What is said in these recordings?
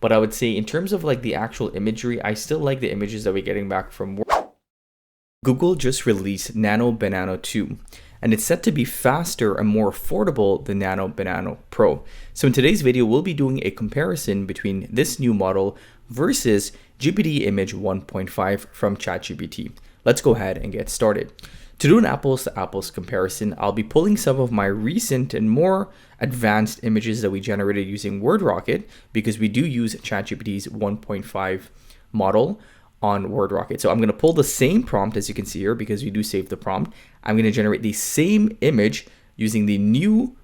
But I would say in terms of like the actual imagery, I still like the images that we're getting back from Google just released Nano Banana 2, and it's set to be faster and more affordable than Nano Banana Pro. So in today's video, we'll be doing a comparison between this new model versus Gpt-image 1.5 from ChatGPT. Let's go ahead and get started. To do an apples to apples comparison, I'll be pulling some of my recent and more advanced images that we generated using WordRocket, because we do use ChatGPT's 1.5 model on WordRocket. So I'm going to pull the same prompt, as you can see here, because we do save the prompt. I'm going to generate the same image using the new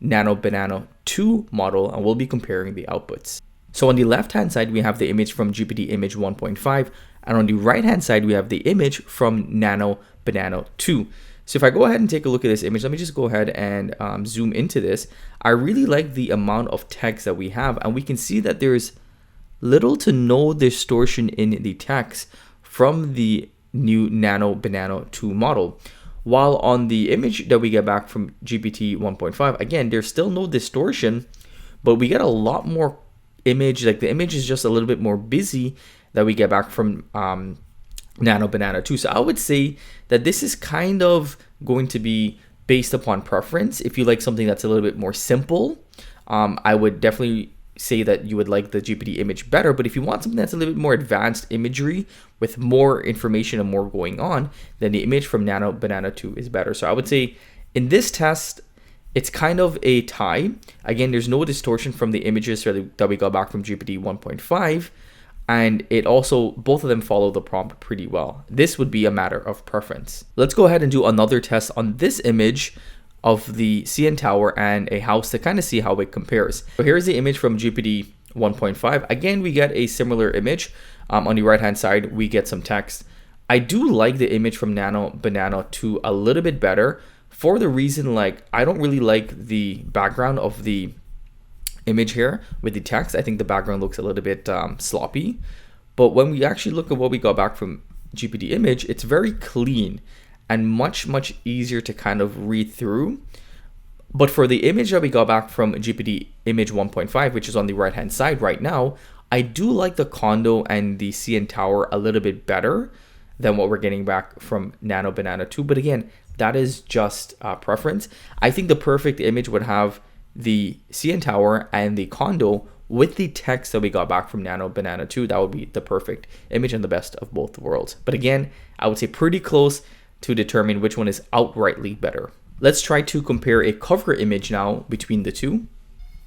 Nano Banana 2 model, and we'll be comparing the outputs. So on the left hand side, we have the image from Gpt-image 1.5, and on the right hand side, we have the image from Nano Banana 2. So if I go ahead and take a look at this image, let me just go ahead and zoom into this. I really like the amount of text that we have, and we can see that there's little to no distortion in the text from the new Nano Banana 2 model. While on the image that we get back from GPT 1.5, again, there's still no distortion, but we get a lot more image. Like the image is just a little bit more busy that we get back from Nano Banana 2. So I would say that this is kind of going to be based upon preference. If you like something that's a little bit more simple, I would definitely say that you would like the GPT image better. But if you want something that's a little bit more advanced imagery with more information and more going on, then the image from Nano Banana 2 is better. So I would say in this test, it's kind of a tie. Again, there's no distortion from the images that we got back from GPT 1.5. And it also, both of them follow the prompt pretty well. This would be a matter of preference. Let's go ahead and do another test on this image of the CN Tower and a house to kind of see how it compares. So here's the image from GPT 1.5. Again, we get a similar image. On the right hand side, we get some text. I do like the image from Nano Banana 2 a little bit better, for the reason like I don't really like the background of the image here with the text. I think the background looks a little bit sloppy. But when we actually look at what we got back from GPT image, it's very clean and much easier to kind of read through. But for the image that we got back from Gpt-image 1.5, which is on the right hand side right now, I do like the condo and the CN Tower a little bit better than what we're getting back from Nano Banana 2. But again, that is just preference. I think the perfect image would have the CN Tower and the condo with the text that we got back from Nano Banana 2. That would be the perfect image and the best of both worlds. But again, I would say pretty close to determine which one is outrightly better. Let's try to compare a cover image now between the two.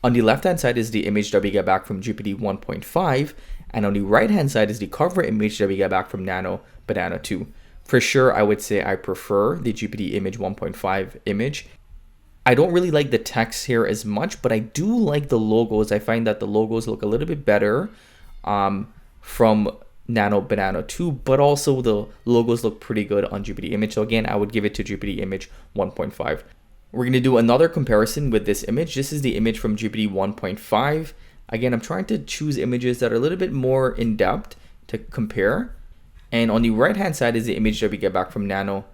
On the left hand side is the image that we get back from GPT 1.5, and on the right hand side is the cover image that we get back from Nano Banana 2. For sure, I would say I prefer the Gpt-image 1.5 image. I don't really like the text here as much, but I do like the logos. I find that the logos look a little bit better from Nano Banana 2, but also the logos look pretty good on Gpt-image. So again, I would give it to Gpt-image 1.5. We're going to do another comparison with this image. This is the image from GPT 1.5. Again, I'm trying to choose images that are a little bit more in depth to compare. And on the right hand side is the image that we get back from Nano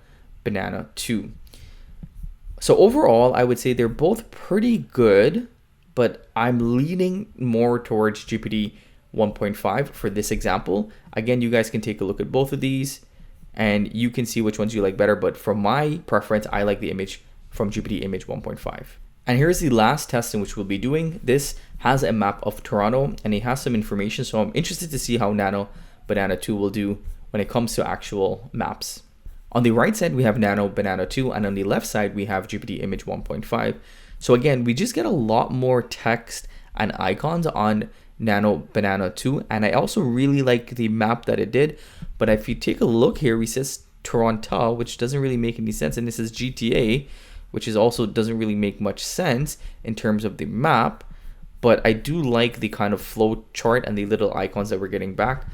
Banana 2. So overall, I would say they're both pretty good, but I'm leaning more towards GPT 1.5 for this example. Again, you guys can take a look at both of these and you can see which ones you like better. But for my preference, I like the image from Gpt-image 1.5. And here's the last test in which we'll be doing. This has a map of Toronto and it has some information. So I'm interested to see how Nano Banana 2 will do when it comes to actual maps. On the right side, we have Nano Banana 2, and on the left side, we have Gpt-image 1.5. So again, we just get a lot more text and icons on Nano Banana 2, and I also really like the map that it did. But if you take a look here, it says Toronto, which doesn't really make any sense, and this is GTA, which is also doesn't really make much sense in terms of the map. But I do like the kind of flow chart and the little icons that we're getting back.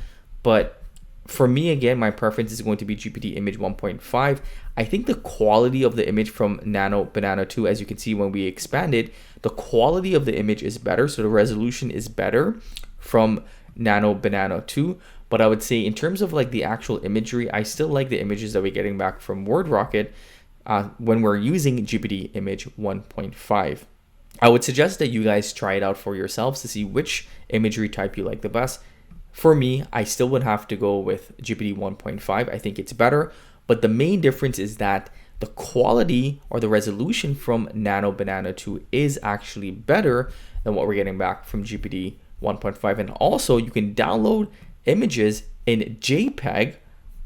But for me, again, my preference is going to be Gpt-image 1.5. I think the quality of the image from Nano Banana 2, as you can see when we expand it, the quality of the image is better. So the resolution is better from Nano Banana 2. But I would say in terms of like the actual imagery, I still like the images that we're getting back from WordRocket when we're using Gpt-image 1.5. I would suggest that you guys try it out for yourselves to see which imagery type you like the best. For me, I still would have to go with GPT 1.5. I think it's better, but the main difference is that the quality or the resolution from Nano Banana 2 is actually better than what we're getting back from GPT 1.5. And also you can download images in JPEG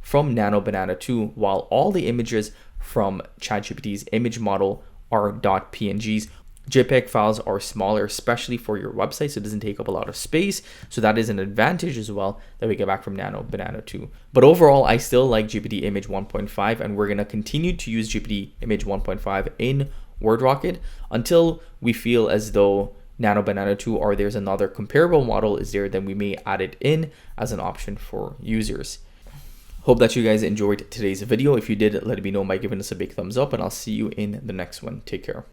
from Nano Banana 2, while all the images from ChatGPT's image model are .pngs. JPEG files are smaller, especially for your website, so it doesn't take up a lot of space. So that is an advantage as well that we get back from Nano Banana 2. But overall, I still like Gpt-image 1.5, and we're going to continue to use Gpt-image 1.5 in WordRocket until we feel as though Nano Banana 2 or there's another comparable model is there, then we may add it in as an option for users. Hope that you guys enjoyed today's video. If you did, let me know by giving us a big thumbs up, and I'll see you in the next one. Take care.